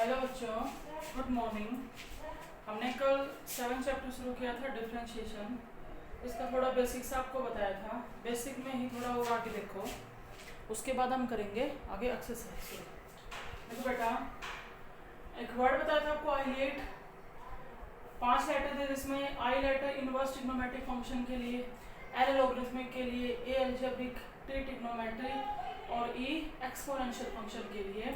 Hello बच्चों, good morning. हमने कल 7 चैप्टर शुरू किया था डिफरेंशिएशन। इसका थोड़ा बेसिक्स आपको बताया था, बेसिक में ही थोड़ा वो आगे देखो, उसके बाद हम करेंगे आगे एक्सरसाइज। देखो बेटा, एक वर्ड बताया था आपको आइलेट। 5 लेटर थे जिसमें आई लेटर इनवर्स ट्रिग्नोमेट्रिक फंक्शन के लिए, एल लॉगरिथमिक के लिए, ए अलजेब्रिक, टी ट्रिग्नोमेट्री और ई एक्सपोनेंशियल फंक्शन के लिए।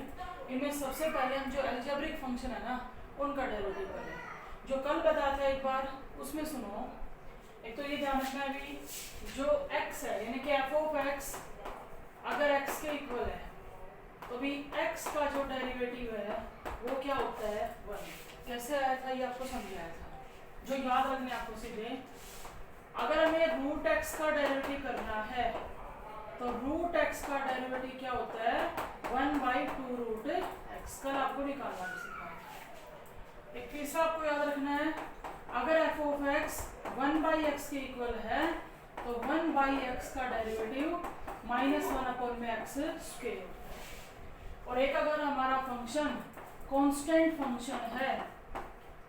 इनमें सबसे पहले हम जो अलजेब्रिक फंक्शन है ना उनका डेरिवेटिव करें। जो कल बताया था एक बार, उसमें सुनो। एक तो ये ध्यान रखना है अभी, जो x है यानी कि एफ ऑफ एक्स अगर x के इक्वल है तो भी x का जो डेरिवेटिव है वो क्या होता है 1। कैसे आया था ये आपको समझाया था, जो याद रखने आपको सीधे। अगर हमें रूट x का डेरिवेटिव करना है तो रूट x का डेरिवेटिव क्या होता है 1/2 रूट x। कल आपको निकालना सिखाया। एक तीसरा आपको याद रखना है, अगर एफ ऑफ एक्स 1/x के इक्वल है तो 1/x का डेरिवेटिव -1/x²। और एक अगर हमारा फंक्शन कांस्टेंट फंक्शन है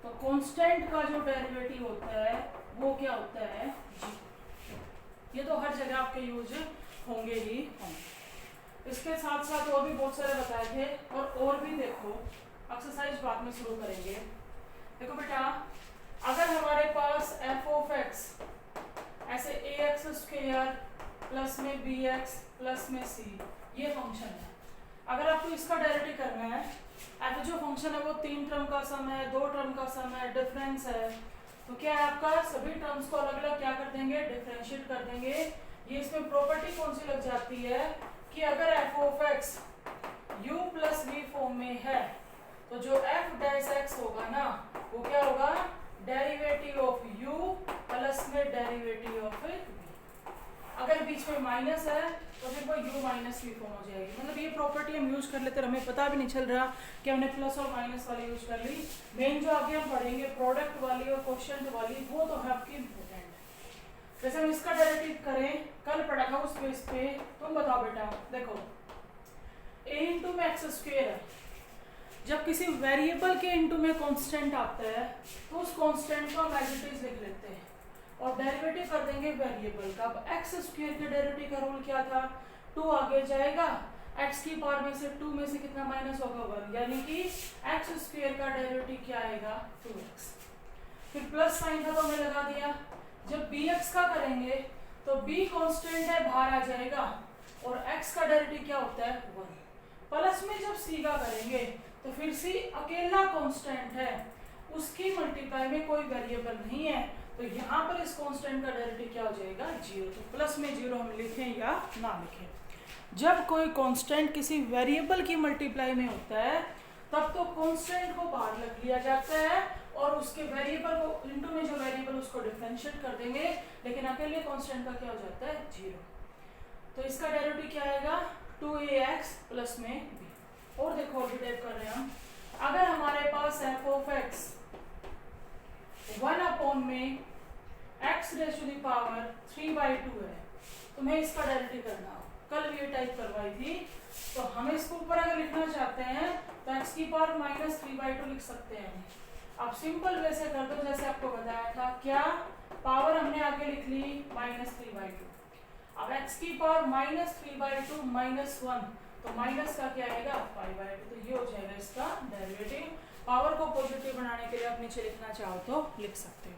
तो कांस्टेंट का जो डेरिवेटिव होता है वो क्या होता है g। ये तो हर जगह आपके यूज होंगे ही होंगे। इसके साथ साथ और भी बहुत सारे बताए थे, और भी देखो, एक्सरसाइज बाद में शुरू करेंगे। देखो बेटा, अगर हमारे पास एफ ऑफ एक्स ऐसे ax² प्लस में bx प्लस में c ये फंक्शन है। अगर आपको इसका डेरिवेटिव करना है, एफ जो फंक्शन है वो 3 टर्म का सम है, 2 टर्म का सम है, डिफरेंस है, तो क्या है आपका सभी टर्म्स को अलग अलग क्या कर देंगे, डिफरेंशिएट कर देंगे। ये इसमें प्रॉपर्टी कौन सी लग जाती है कि अगर F of x u plus v form में है तो जो f डैश x होगा ना वो क्या होगा, डेरिवेटिव ऑफ u प्लस में डेरिवेटिव ऑफ v। अगर बीच में माइनस है तो फिर वो u माइनस v फॉर्म हो जाएगी। मतलब ये प्रॉपर्टी हम यूज कर लेते हैं, हमें पता भी नहीं चल रहा कि हमने प्लस और माइनस वाली यूज कर ली। मेन जो आगे हम पढ़ेंगे प्रोडक्ट वाली और क्वोशिएंट वाली, वो तो है आपकी इम्पोर्टेंट। जैसे हम इसका डेरिवेटिव करें, कल पढ़ा था उस बेस पे, तुम बताओ बेटा। देखो a इंटू में x² है, जब किसी वेरिएबल के इंटू में कांस्टेंट आता है तो उस कांस्टेंट को हम एज इट इज लिख लेते हैं और डेरिवेटिव कर देंगे वेरिएबल का। अब x² के डेरिवेटिव का रूल क्या था, 2 आगे जाएगा, x की पावर में से 2 में से कितना माइनस होगा 1, यानी कि x² का डेरिवेटिव क्या आएगा 2x। फिर प्लस साइन था तो हमने लगा दिया। जब bx का करेंगे तो b कांस्टेंट है, बाहर आ जाएगा और x का डेरिवेटिव क्या होता है 1। प्लस में जब c का करेंगे तो फिर c अकेला कांस्टेंट है, उसकी मल्टीप्लाई में कोई वेरिएबल नहीं है, तो यहाँ पर इस कांस्टेंट का डेरिवेटिव क्या हो जाएगा 0। तो प्लस में 0 हम लिखें या ना लिखें, जब कोई कांस्टेंट किसी वेरिएबल की मल्टीप्लाई में होता है तब तो कांस्टेंट को बाहर रख लिया जाता है और उसके वेरिएबल को इंटू में जो वेरिएबल उसको डिफरेंशिएट कर देंगे, लेकिन अकेले कांस्टेंट का क्या हो जाता है 0। तो इसका डेरिवेटिव क्या आएगा 2ax प्लस में b। और देखो अभी टाइप कर रहे हैं हम, अगर हमारे पास f ऑफ x 1 में x raise to the power 3/2 है, तो मैं इसका डेरिवेटिव करना हो, कल भी ये टाइप करवाई थी। तो हम इसको ऊपर अगर लिखना चाहते हैं तो x की पावर -3/2 लिख सकते हैं। अब सिंपल वैसे कर दो जैसे आपको बताया था, क्या पावर हमने आगे लिख ली -3/2। अब x की पावर -3/2 -1 तो माइनस का क्या आएगा 5/2, तो ये हो जाएगा इसका डेरिवेटिव। पावर को पॉजिटिव बनाने के लिए आप नीचे लिखना चाहो तो लिख सकते हो।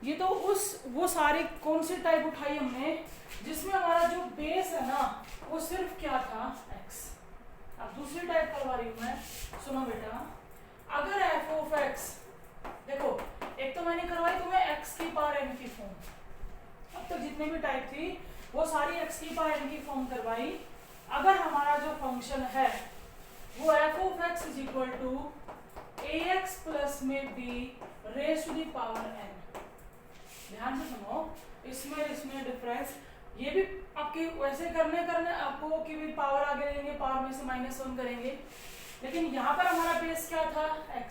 ये तो वो सारी कौन सी टाइप उठाई हमने जिसमें हमारा जो बेस है ना वो सिर्फ क्या था x। अब दूसरी टाइप करवा रही हूँ मैं, सुनो बेटा। अगर f ऑफ x, देखो एक तो मैंने करवाई तुम्हें x की पावर n की फॉर्म, अब तक जितने भी टाइप थी वो सारी x की पावर n की फॉर्म करवाई। अगर हमारा जो फंक्शन है वो f of x is equal to ax plus में b raise to the power n। ध्यान से सुनो, इसमें डिफरेंस ये भी आपके वैसे करने आपको कि भी पावर आगे लेंगे, पावर में से -1 करेंगे, लेकिन यहाँ पर हमारा बेस क्या था x।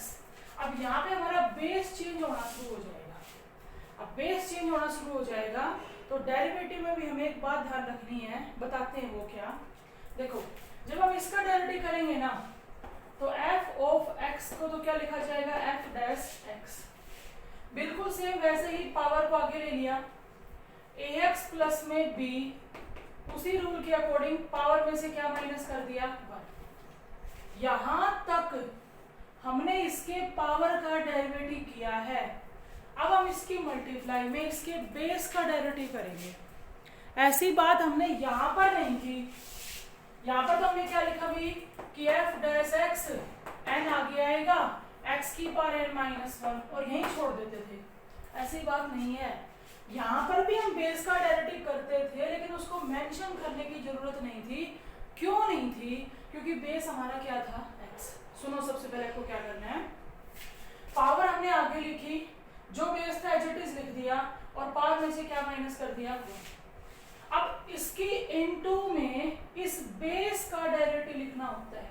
अब यहाँ पे हमारा बेस चेंज होना शुरू हो जाएगा। अब बेस चेंज होना शुरू हो जाएगा तो डेरिवेटिव में भी हमें एक बात ध्यान रखनी है, बताते हैं वो क्या। देखो जब हम इसका डेरिवेटिव करेंगे ना तो f ऑफ x को तो क्या लिखा जाएगा f डैश x। बिल्कुल सेम वैसे ही पावर को आगे ले लिया, ax प्लस में b, उसी रूल के अकॉर्डिंग पावर में से क्या माइनस कर दिया 1। यहां तक हमने इसके पावर का डेरिवेटिव किया है। अब हम इसकी मल्टीप्लाई में इसके बेस का डेरिवेटिव करेंगे। ऐसी बात हमने यहां पर नहीं की। यहां पर तो हमने क्या लिखा भी कि f डैश x n आगे आएगा x की पावर n माइनस 1 और यहीं छोड़ देते थे। ऐसी बात नहीं है, यहाँ पर भी हम बेस का डेरिवेटिव करते थे, लेकिन उसको मेंशन करने की जरूरत नहीं थी। क्यों नहीं थी? क्योंकि बेस हमारा क्या था x। सुनो, सबसे पहले आपको क्या करना है, पावर हमने आगे लिखी, जो बेस था एज इट इज लिख दिया और पावर में से क्या माइनस कर दिया 1। अब इसकी इनटू में इस बेस का डेरिवेटिव लिखना होता है।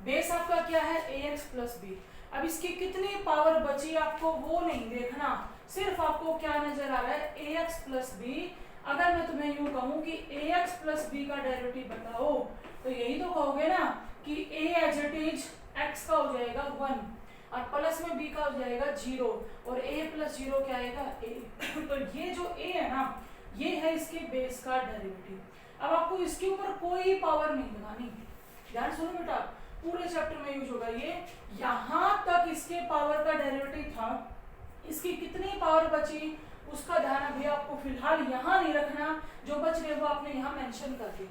बेस आपका क्या है ax प्लस b। अब इसकी कितनी पावर बची आपको वो नहीं देखना, सिर्फ आपको क्या नजर आ रहा है ax प्लस b। अगर मैं तुम्हें यूं कहूं कि ax प्लस b का डेरिवेटिव बताओ तो यही तो कहोगे ना कि a as it is x का हो जाएगा 1 और प्लस में b का हो जाएगा 0 और a प्लस 0 क्या आएगा a। तो ये जो a है ना, ये है इसके बेस का डेरिवेटिव। अब आपको इसके ऊपर कोई पावर नहीं लगानी। ध्यान सुनो बेटा, पूरे चैप्टर में यूज होगा ये। यहां तक इसके पावर का डेरिवेटिव था, इसकी कितनी पावर बची उसका ध्यान अभी आपको फिलहाल यहाँ नहीं रखना, जो बच गए वो आपने यहाँ मेंशन कर दी।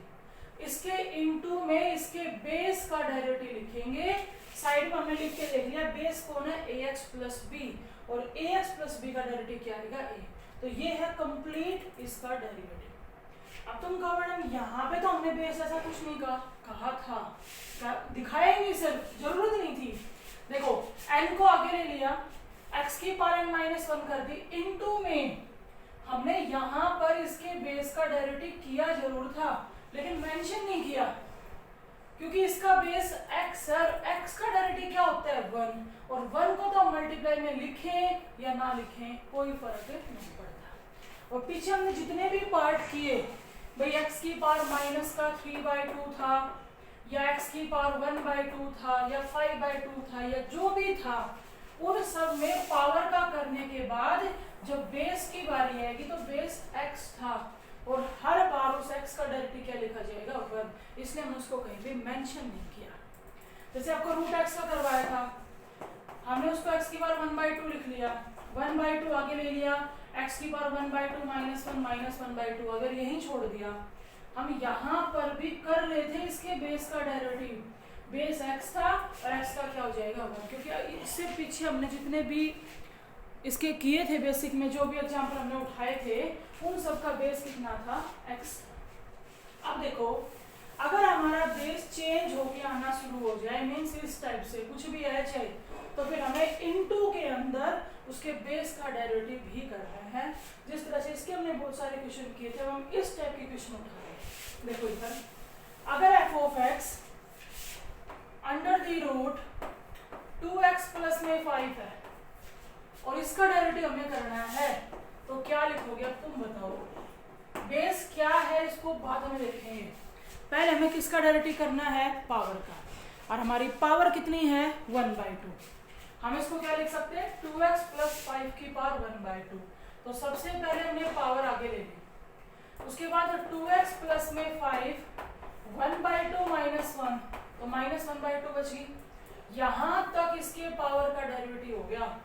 इसके इनटू में इसके बेस का डेरिवेटिव लिखेंगे। साइड में हमने लिख के देख लिया, बेस कौन है ax प्लस बी और ax प्लस बी का डेरिवेटिव क्या आएगा a। तो ये है कंप्लीट इसका डेरिवेटिव। अब तुम कहो मैडम यहाँ पे तो हमने बेस ऐसा कुछ नहीं कहा था, दिखाया ही नहीं सर, जरूरत नहीं थी। देखो n को आगे ले लिया, x की पावर n माइनस 1 कर दी, इनटू में हमने यहाँ पर इसके बेस का डेरिवेटिव किया जरूर था, लेकिन मेंशन नहीं किया क्योंकि इसका बेस x है। x का डेरिवेटिव क्या होता है 1 और 1 को तो मल्टीप्लाई में लिखें या ना लिखें कोई फर्क नहीं पड़ता। और पीछे हमने जितने भी पार्ट किए, भाई x की पावर माइनस का 3/2 था या x की पावर 1/2 था या 5/2 था या जो भी था, उन सब में पावर का करने के बाद जब बेस की बारी आएगी तो बेस x था और हर बार उस x का डेरिवेटिव क्या लिखा जाएगा 1, इसलिए हमने उसको कहीं भी मेंशन नहीं किया। जैसे आपको रूट x का करवाया था, हमने उसको x की पावर 1/2 लिख लिया, 1/2 आगे ले लिया, x की पावर 1/2 माइनस 1 माइनस 1/2 अगर यहीं छोड़ दिया। हम यहाँ पर भी कर रहे थे इसके बेस का डेरिवेटिव, बेस x था और x का क्या हो जाएगा 1, क्योंकि इससे पीछे हमने जितने भी इसके किए थे बेसिक में, जो भी एग्जाम्पल हमने उठाए थे, उन सब का बेस कितना था x। अब देखो अगर हमारा बेस चेंज होके आना शुरू हो जाए, मीन्स इस टाइप से कुछ भी है चाहे, तो फिर हमें इनटू के अंदर उसके बेस का डेरिवेटिव भी करना है। जिस तरह से इसके हमने बहुत सारे क्वेश्चन किए थे, हम इस टाइप के क्वेश्चन उठा रहे हैं। देखो इधर अगर f of x under the root 2x plus में 5 है और इसका डेरिवेटिव हमें करना है, तो क्या लिखोगे अब तुम बताओ। बेस क्या है इसको बाद में देखेंगे, पहले हमें किसका डेरिवेटिव करना है पावर का, और हमारी पावर कितनी है 1/2। हम इसको क्या लिख सकते हैं 2x प्लस 5 की पावर 1/2। तो सबसे पहले हमने पावर आगे ले ली, उसके बाद 2x प्लस में 5 1/2 माइनस 1, तो माइनस 1/2 बची। यहाँ तक इसके पावर का डेरिवेटिव हो गया,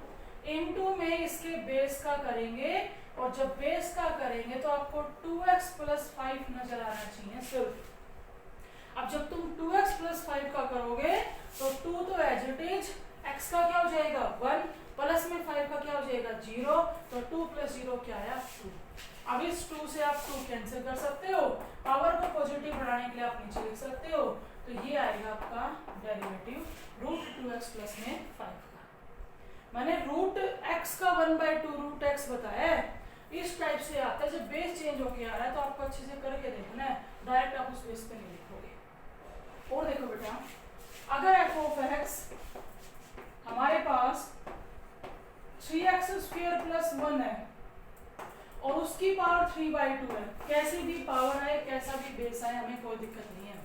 इनटू में इसके बेस का करेंगे और जब बेस का करेंगे तो आपको 2x प्लस 5 नजर आना चाहिए सिर्फ। अब जब तुम 2x प्लस 5 का करोगे तो 2 तो एज इट इज, x का क्या हो जाएगा 1 प्लस में 5 का क्या हो जाएगा 0, तो 2 प्लस 0 क्या आया 2। अब इस 2 से आप 2 कैंसिल कर सकते हो, पावर को पॉजिटिव बढ़ाने के लिए आप नीचे लिख सकते हो, तो ये आएगा आपका डेरिवेटिव रूट 2x प्लस में 5 का। मैंने रूट x का 1/2 रूट x बताया है, इस टाइप से आता है। जब बेस चेंज होके आ रहा है तो आपको अच्छे से करके देखना है, डायरेक्ट आप उस बेस पे नहीं लिखोगे। और देखो बेटा, अगर f ऑफ x हमारे पास 3x² प्लस 1 है और उसकी पावर 3/2 है, कैसी भी पावर आए कैसा भी बेस आए हमें कोई दिक्कत नहीं है।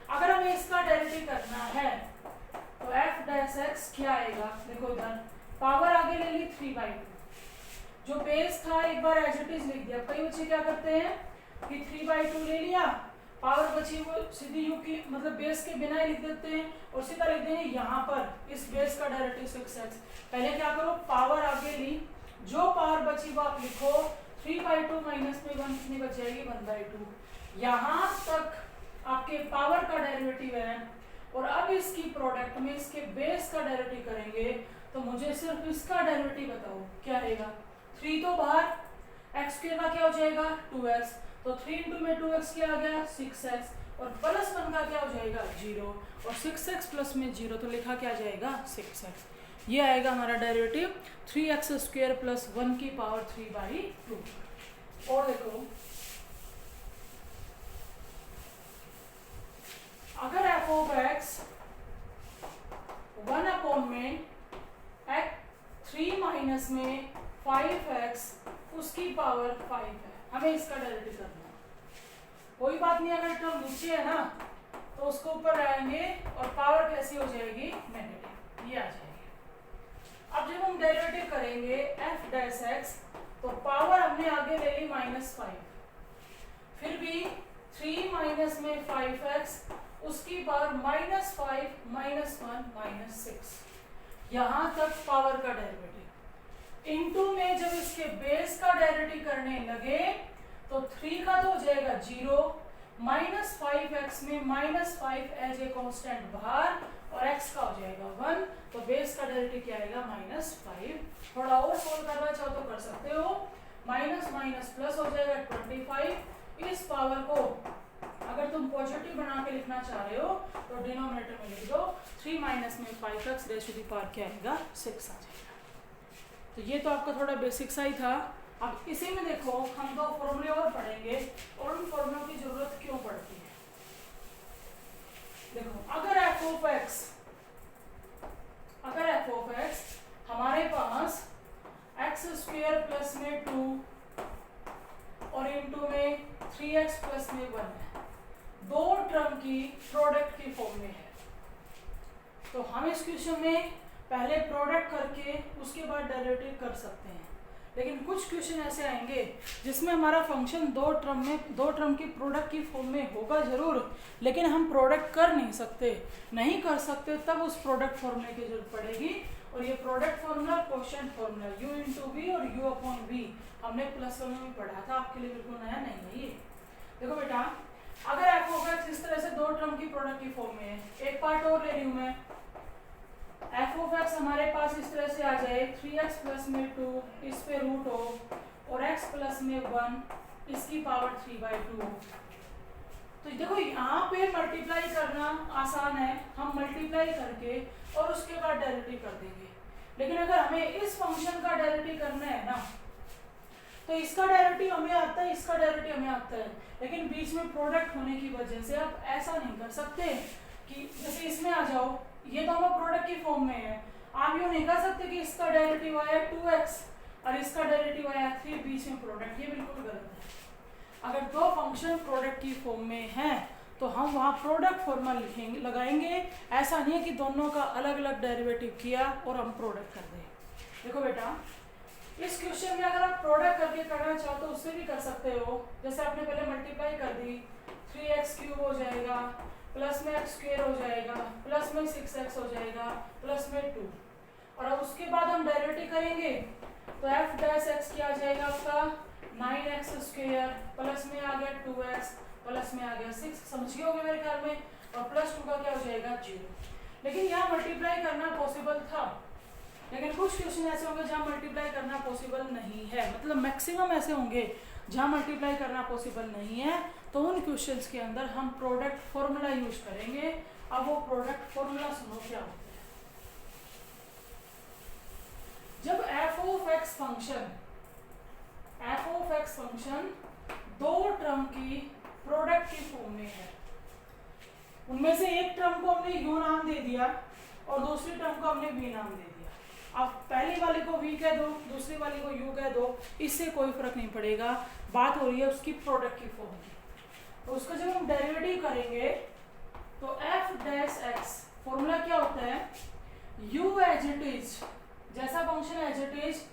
अगर हमें इसका डेरिवेटिव करना है तो f डैश डैश एक्स क्या आएगा, देखो इधर पावर आगे ले ली 3/2, जो बेस था एक बार एज इट इज लिख दिया। कई बच्चे क्या करते हैं कि 3/2 ले लिया, पावर बची वो सीधी यू की मतलब बेस के बिना ही लिख देते हैं और सीधा लिख देंगे यहाँ पर इस बेस का डेरिवेटिव 6x। पहले क्या करो, पावर आगे ली, जो पावर बची वो आप लिखो, 3/2 माइनस में 1 कितनी बच जाएगी 1/2। यहाँ तक आपके पावर का डेरिवेटिव है और अब इसकी प्रोडक्ट में इसके बेस का डेरिवेटिव करेंगे तो मुझे सिर्फ इसका डेरिवेटिव बताओ क्या रहेगा। 3 तो बाहर, x स्क्वायर का क्या हो जाएगा 2x, तो 3 इंटू में 2x क्या आ गया 6x और प्लस 1 का क्या हो जाएगा 0 और 6x प्लस में 0 तो लिखा क्या जाएगा 6x। ये आएगा हमारा डेरिवेटिव 3x स्क्वायर प्लस 1 की पावर 3/2। और देखो अगर f ऑफ x 1 अपॉन में 3 माइनस में 5x उसकी पावर 5 है, हमें इसका डेरिवेटिव करना है। कोई बात नहीं, अगर टर्म नीचे है ना तो उसको ऊपर लाएंगे और पावर कैसी हो जाएगी नेगेटिव, ये आ जाएगी। अब जब हम डेरिवेटिव करेंगे f डैश x तो पावर हमने आगे ले ली -5, फिर भी 3 माइनस में 5x उसकी पावर -5 -1 -6, यहां तक पावर का डेरिवेटिव। इनटू में जब इसके बेस का डेरिवेटिव करने लगे तो 3 का तो हो जाएगा 0, -5x में -5 एज ए कांस्टेंट बाहर और x का हो जाएगा 1, तो बेस का डेरिवेटिव क्या आएगा -5। थोड़ा और सोल्व करना चाहो तो कर सकते हो, माइनस माइनस प्लस हो जाएगा 25। इस पावर को अगर तुम पॉजिटिव बना के लिखना चाह रहे हो तो डिनोमिनेटर में लिख दो, 3 माइनस में 5x rays to the power क्या आएगा 6 आ जाएगा। तो ये तो आपका थोड़ा बेसिक सा ही था। अब इसी में देखो हम दो फॉर्मूले और पढ़ेंगे और उन फॉर्मूलों की जरूरत क्यों पड़ती है। देखो अगर f ऑफ x हमारे पास x स्क्वायर प्लस में 2 और इनटू में 3x प्लस में 1 है, दो टर्म की प्रोडक्ट की फॉर्म में है, तो हम इस क्वेश्चन में पहले प्रोडक्ट करके उसके बाद डेरिवेटिव कर सकते हैं। लेकिन कुछ क्वेश्चन ऐसे आएंगे जिसमें हमारा फंक्शन दो टर्म की प्रोडक्ट की फॉर्म में होगा जरूर, लेकिन हम प्रोडक्ट कर नहीं सकते, तब उस प्रोडक्ट फॉर्मूले की जरूरत पड़ेगी। और ये product formula quotient formula u into v और u अपॉन वी हमने प्लस वन में पढ़ा था, आपके लिए बिल्कुल नया नहीं है ये। देखो बेटा अगर f ऑफ x इस तरह से दो टर्म की प्रोडक्ट की फॉर्म में है, एक पार्ट और ले रही हूं मैं, f ऑफ x हमारे पास इस तरह से आ जाए 3x प्लस में 2 इस पे रूट हो और x प्लस में 1 इसकी पावर 3/2 हो। तो देखो यहाँ पे मल्टीप्लाई करना आसान है, हम मल्टीप्लाई करके और उसके बाद डेरिवेटिव कर देंगे। लेकिन अगर हमें इस फंक्शन का डेरिवेटिव करना है ना तो इसका डेरिवेटिव हमें आता है, इसका डेरिवेटिव हमें आता है, लेकिन बीच में प्रोडक्ट होने की वजह से आप ऐसा नहीं कर सकते कि जैसे इसमें आ जाओ, ये दोनों प्रोडक्ट की फॉर्म में है, आप यूँ नहीं कर सकते कि इसका डेरिवेटिव आया 2x और इसका डेरिवेटिव आया 3, बीच में प्रोडक्ट, ये बिल्कुल गलत है। अगर दो फंक्शन प्रोडक्ट की फॉर्म में हैं तो हम वहाँ प्रोडक्ट फॉर्मूला लिखेंगे लगाएंगे, ऐसा नहीं है कि दोनों का अलग अलग डेरिवेटिव किया और हम प्रोडक्ट कर दें। देखो बेटा इस क्वेश्चन में अगर आप प्रोडक्ट करके करना चाहो तो उससे भी कर सकते हो। जैसे आपने पहले मल्टीप्लाई कर दी, 3x क्यूब हो जाएगा, प्लस में x स्क्वायर हो जाएगा, प्लस में 6x हो जाएगा, प्लस में 2, और अब उसके बाद हम डेरिवेटिव करेंगे तो f डैश x क्या आ जाएगा आपका 9x स्क्वायर, प्लस में आ गया 2x, प्लस में आ गया 6, समझिए होंगे मेरे ख्याल में, और प्लस 2 का क्या हो जाएगा 0। लेकिन यहाँ मल्टीप्लाई करना पॉसिबल था, लेकिन कुछ क्वेश्चन ऐसे होंगे जहाँ मल्टीप्लाई करना पॉसिबल नहीं है, मतलब मैक्सिमम ऐसे होंगे जहाँ मल्टीप्लाई करना पॉसिबल नहीं है, तो उन क्वेश्चंस के अंदर हम प्रोडक्ट फॉर्मूला यूज करेंगे। अब वो प्रोडक्ट फॉर्मूला सुनो क्या होता है। जब f ऑफ x फंक्शन दो टर्म की प्रोडक्ट की फॉर्म में है, उनमें से एक टर्म को हमने u नाम दे दिया और दूसरी टर्म को हमने v नाम दे दिया। अब पहली वाली को v कह दो, दूसरी वाली को u कह दो, इससे कोई फर्क नहीं पड़ेगा, बात हो रही है उसकी प्रोडक्ट की फॉर्म की। तो उसका जब हम डेरिवेटिव करेंगे तो f डैश x फॉर्मूला क्या होता है, u एज इट इज, जैसा function as it is,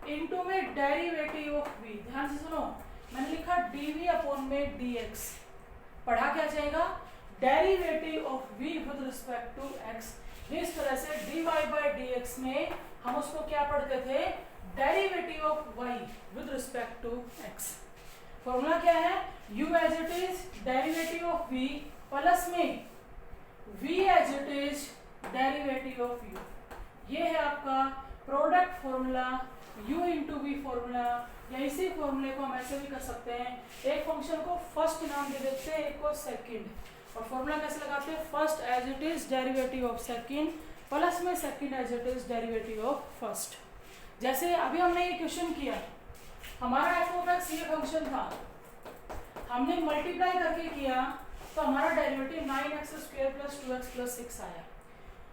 into में डेरिवेटिव ऑफ v। ध्यान से सुनो, मैंने लिखा dv अपॉन में dx, पढ़ा क्या जाएगा, derivative of v with respect to x। जिस तरह से dy बाई dx में हम उसको क्या पढ़ते थे, derivative of y with respect to x। Formula क्या है, u as it is derivative of v plus में v as it is derivative of u। ये है आपका product formula, u into v formula. या इसी फॉर्मूले को हम ऐसे भी कर सकते हैं, एक फंक्शन को फर्स्ट नाम दे देते हैं, एक को सेकंड, और फॉर्मूला कैसे लगाते हैं, first as it is derivative of second plus में second as it is derivative of first. जैसे अभी हमने ये क्वेश्चन किया, हमारा एफ ऑफ एक्स ये फंक्शन था, हमने मल्टीप्लाई करके किया तो हमारा derivative 9x square plus 2x plus 6 आया।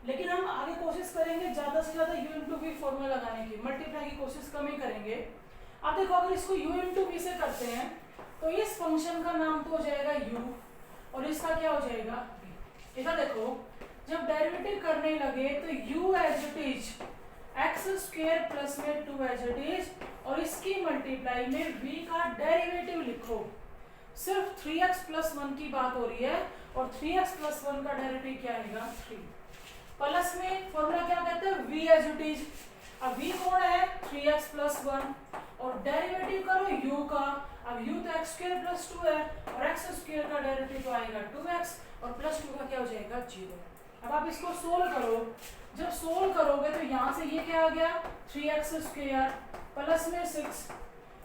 लेकिन हम आगे कोशिश करेंगे ज्यादा से ज्यादा u इंटू वी फॉर्मूला लगाने की, मल्टीप्लाई की कोशिश कम ही करेंगे। अब देखो, अगर इसको u इंटू वी से करते हैं तो इस फंक्शन का नाम तो हो जाएगा u और इसका क्या हो जाएगा v। इधर देखो, जब डेरिवेटिव करने लगे तो u as it is x square plus में 2 एज इट इज, और इसकी मल्टीप्लाई में v का डेरिवेटिव लिखो। सिर्फ 3x प्लस 1 की बात हो रही है, और 3x प्लस 1 का डेरिवेटिव क्या आएगा, 3। प्लस में फॉर्मूला क्या कहते हैं, v एज इट इज। अब v कौन है, 3x प्लस 1, और डेरिवेटिव करो u का। अब u तो x स्क्वायर प्लस 2 है, और x स्क्वायर का डेरिवेटिव तो आएगा 2x, और प्लस 2 का क्या हो जाएगा, 0। अब आप इसको सोल्व करो, जब सोल्व करोगे तो यहाँ से ये क्या आ गया, 3x स्क्वायर प्लस में 6,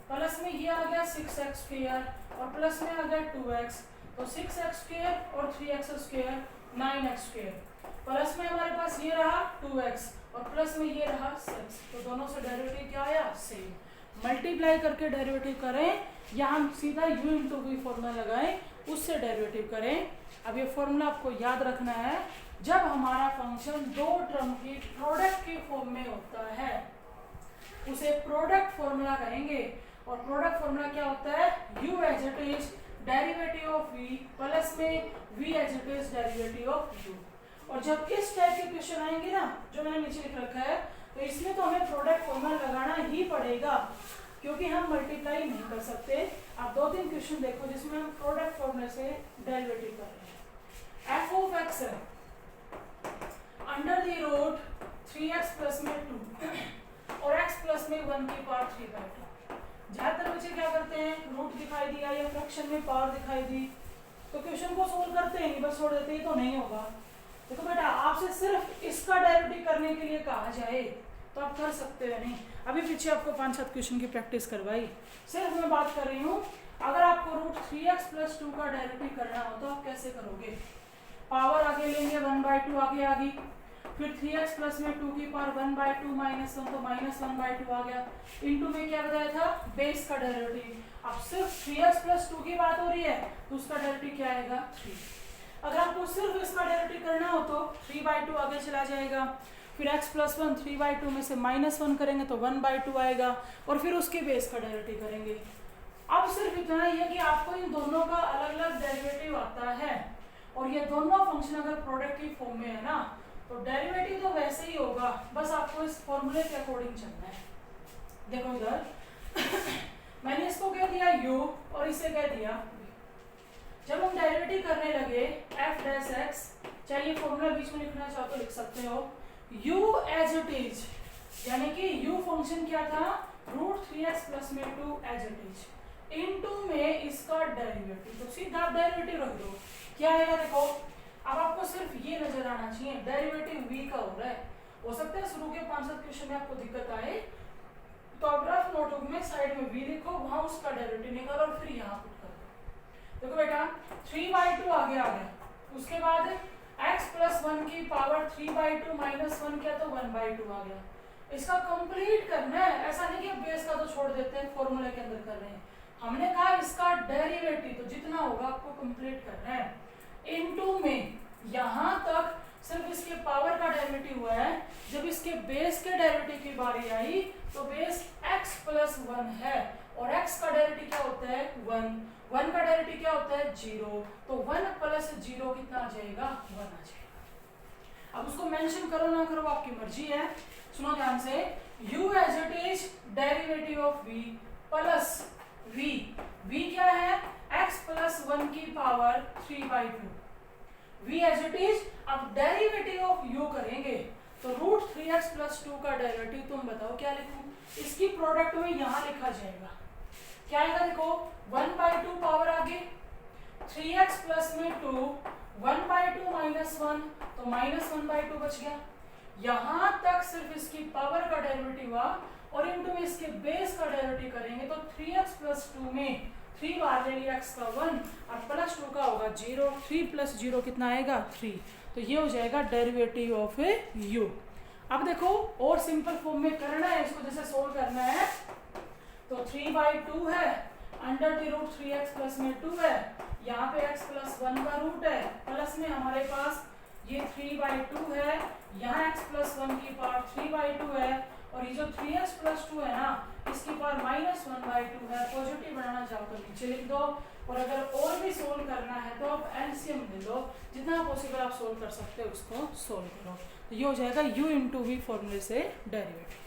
प्लस में ये आ गया 6x स्क्वायर, और प्लस में आ गया 2x, तो 6x स्क्वायर और 3x square 9x square, plus में हमारे पास ये रहा 2x, और प्लस में ये रहा 6, तो दोनों से डेरिवेटिव क्या आया, सेम। मल्टीप्लाई करके डेरिवेटिव करें, या हम सीधा u इंटू वी फॉर्मूला लगाएं, उससे डेरिवेटिव करें। अब ये फॉर्मूला आपको याद रखना है, जब हमारा फंक्शन दो टर्म की प्रोडक्ट की फॉर्म में होता है उसे प्रोडक्ट फॉर्मूला कहेंगे। और प्रोडक्ट फॉर्मूला क्या होता है, u as it is derivative of v plus में v as it is derivative of u। और जब इस टाइप के क्वेश्चन आएंगे ना, जो मैंने नीचे लिख रखा है, तो इसमें तो हमें प्रोडक्ट फॉर्मूला लगाना ही पड़ेगा, क्योंकि हम मल्टीप्लाई नहीं कर सकते। आप 2-3 क्वेश्चन देखो जिसमें हम प्रोडक्ट फॉर्मूले से डेरिवेटिव कर रहे हैं। एफ ऑफ एक्स है under the root 3x plus में 2 और x प्लस में 1 की पावर 3/2। ज्यादातर बच्चे क्या करते हैं, रूट दिखाई दिया या फ्रैक्शन में पावर दिखाई दी तो क्वेश्चन को सोल्व करते हैं, बस छोड़ देते हैं, तो नहीं होगा। देखो बेटा, आपसे सिर्फ इसका डेरिवेटिव करने के लिए कहा जाए तो आप कर सकते हो नहीं। अभी पीछे आपको 5-7 क्वेश्चन की प्रैक्टिस करवाई, सिर्फ मैं बात कर रही हूँ। अगर आपको रूट 3x प्लस 2 का डेरिवेटिव करना हो तो आप कैसे करोगे, पावर आगे लेंगे 1/2 आगे आ गई, फिर 3x प्लस में 2 की पावर 1/2 माइनस 1 तो माइनस 1/2 आ गया, इनटू में क्या बताया था, बेस का डेरिवेटिव। अब सिर्फ 3x प्लस 2 की बात हो रही है तो उसका डेरिवेटिव क्या आएगा, 3। अगर आपको सिर्फ इसका डेरिवेटिव करना हो तो 3/2 आगे चला जाएगा, फिर x प्लस 1 3/2 में से -1 करेंगे तो 1/2 आएगा, और फिर उसके बेस का डेरिवेटिव करेंगे। अब सिर्फ इतना ही है कि आपको इन दोनों का अलग अलग डेरिवेटिव आता है, और ये दोनों फंक्शन अगर प्रोडक्ट की फॉर्म में है ना तो डेरिवेटिव तो वैसे ही होगा, बस आपको इस फॉर्मूले के अकॉर्डिंग चलना है। देखो इधर मैंने इसको कह दिया u और इसे कह दिया v। जब हम डेरिवेटिव करने लगे f डैश x, चाहे ये फॉर्मूला बीच में लिखना चाहो तो लिख सकते हो, u एज इट इज, यानी कि u फंक्शन क्या था, रूट 3x प्लस में 2 एज इट इज, इनटू में इसका डेरिवेटिव, तो सीधा आप डेरिवेटिव रख दो, क्या आएगा देखो। अब आपको सिर्फ ये नजर आना चाहिए डेरिवेटिव v का हो रहा है। हो सकता है शुरू के 5-7 क्वेश्चन में आपको दिक्कत आए, तो आप रफ नोटबुक में साइड में v लिखो, वहां उसका डेरिवेटिव निकालो और फिर यहाँ पुट कर दो। देखो बेटा 3/2 आगे आ गया, उसके बाद x प्लस 1 की पावर 3/2 माइनस 1 किया तो 1/2 आ गया। इसका कंप्लीट करना है, ऐसा नहीं कि बेस का तो छोड़ देते हैं, फॉर्मूले के अंदर कर रहे हैं। हमने कहा इसका डेरिवेटिव तो जितना होगा आपको कंप्लीट करना है, इनटू में यहाँ तक सिर्फ इसके पावर का डेरिवेटिव हुआ है, जब इसके बेस के डेरिवेटिव की बारी आई तो बेस x प्लस 1 है, और x का डेरिवेटिव क्या होता है, 1 का डेरिवेटिव क्या होता है, 0, तो 1 प्लस 0 कितना आ जाएगा, 1 आ जाएगा। अब उसको मेंशन करो ना करो आपकी मर्जी है। सुनो ध्यान से, u as it is derivative of v plus v। v क्या है? x प्लस 1 की power 3/2। v as it is, अब डेरिवेटिव ऑफ u करेंगे तो रूट 3x प्लस 2 का डेरिवेटिव तुम बताओ क्या लिखूं? इसकी प्रोडक्ट में यहां लिखा जाएगा, क्या आएगा देखो, 1/2 पावर आगे 3x प्लस में 2, 1/2 माइनस 1 तो माइनस 1/2 बच गया। यहां तक सिर्फ इसकी पावर का डेरिवेटिव हुआ और इनटू में इसके बेस का डेरिवेटिव करेंगे तो 3x प्लस 2 में 3 बार ले लिया x का 1 और प्लस 2 का होगा 0। 3 प्लस 0 कितना आएगा? 3। तो ये हो जाएगा डेरिवेटिव ऑफ u। अब देखो और सिंपल फॉर्म में करना है इसको, जैसे सोल्व करना है तो 3/2 है, under the root 3x plus में 2 है, यहाँ पे x प्लस 1 का रूट है, प्लस में हमारे पास ये 3/2 है, यहाँ x प्लस 1 की पावर 3/2 है और ये जो 3x प्लस 2 है ना इसकी पावर माइनस 1/2 है। पॉजिटिव बनाना चाहो तो नीचे लिख दो और अगर और भी सोल्व करना है तो आप एलसीएम ले लो, जितना पॉसिबल आप सोल्व कर सकते हो उसको सोल्व करो। तो ये हो जाएगा u इंटू वी फॉर्मूले से डेरिवेटिव।